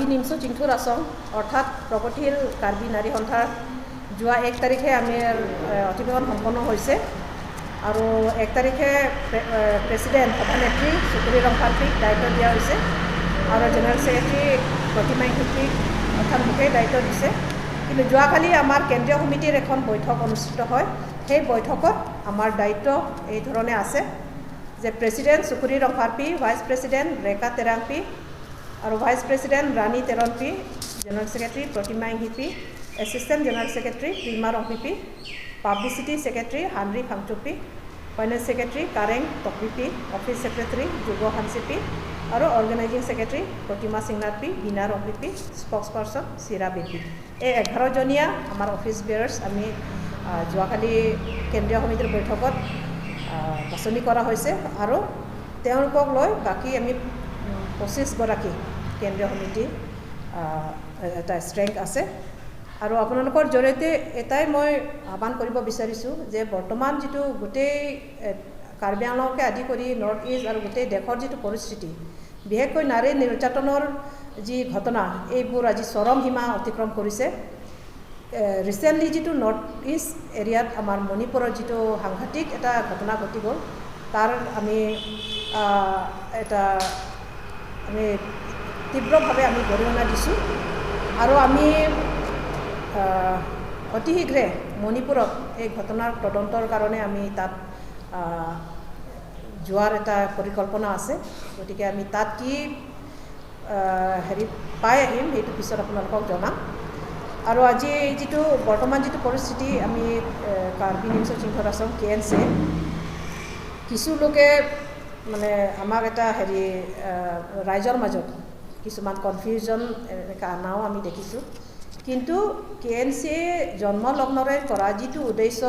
কাৰ্বি নিমচু চিংথুৰ আছং অৰ্থাৎ প্ৰগতিশীল কাৰ্বি নাৰী সন্থাৰ যোৱা 1 তাৰিখে আমি অধিৱেশন সম্পন্ন হৈছে আৰু 1 তাৰিখে প্ৰেছিডেণ্ট সভানেত্ৰী চুকুৰি ৰংফাৰ্পিক দায়িত্ব দিয়া হৈছে আৰু জেনেৰেল ছেক্ৰেটাৰী প্ৰতিমা ইংগিতিক অৰ্থাৎ মোকেই দায়িত্ব দিছে। কিন্তু যোৱাকালি আমাৰ কেন্দ্ৰীয় সমিতিৰ এখন বৈঠক অনুষ্ঠিত হয়। সেই বৈঠকত আমাৰ দায়িত্ব এই ধৰণে আছে যে president Chukuri Rongpharpi, vice president Rekha Terangpi আৰু vice president Rani Teronpi, general secretary Pratima Engtipi, assistant general secretary Prima Rongpipi, publicity secretary Honri Phangchopi, finance secretary Kareng Tokbipi, office secretary Jug Hanchipi আৰু organising secretary Pratima Singnathpi, Bina Rongpipi, spokesperson Chira Bepi. এই 11জনীয়া আমাৰ অফিচ বেয়াৰ্ছ আমি যোৱাকালি কেন্দ্ৰীয় সমিতিৰ বৈঠকত বাছনি কৰা হৈছে আৰু তেওঁলোকক লৈ বাকী আমি 25গৰাকী কেন্দ্ৰীয় সমিতি এটা ষ্ট্ৰেংথ আছে। আৰু আপোনালোকৰ জৰিয়তে এটাই মই আহ্বান কৰিব বিচাৰিছোঁ যে বৰ্তমান যিটো গোটেই কাৰ্বি আংলঙকে আদি কৰি নৰ্থ ইষ্ট আৰু গোটেই দেশৰ যিটো পৰিস্থিতি, বিশেষকৈ নাৰী নিৰ্যাতনৰ যি ঘটনা, এইবোৰ আজি চৰম সীমা অতিক্ৰম কৰিছে। ৰিচেণ্টলি যিটো নৰ্থ ইষ্ট এৰিয়াত আমাৰ মণিপুৰৰ যিটো সাংঘাতিক এটা ঘটনা ঘটি গ'ল, তাৰ আমি তীব্ৰভাৱে আমি গৰিহণা দিছোঁ আৰু আমি অতি শীঘ্ৰে মণিপুৰত এই ঘটনাৰ তদন্তৰ কাৰণে আমি তাত যোৱাৰ এটা পৰিকল্পনা আছে। গতিকে আমি তাত কি পাই আহিম সেইটো পিছত আপোনালোকক জনাম। আৰু আজি যিটো বৰ্তমান যিটো পৰিস্থিতি, আমি কাৰ্বি নিমচু চিংথুৰ আছং KNC কিছু লোকে মানে আমাক এটা ৰাইজৰ মাজত কিছুমান কনফিউজন এনেকৈ অনাও আমি দেখিছোঁ। কিন্তু KNC জন্ম লগ্নৰে কৰা যিটো উদ্দেশ্য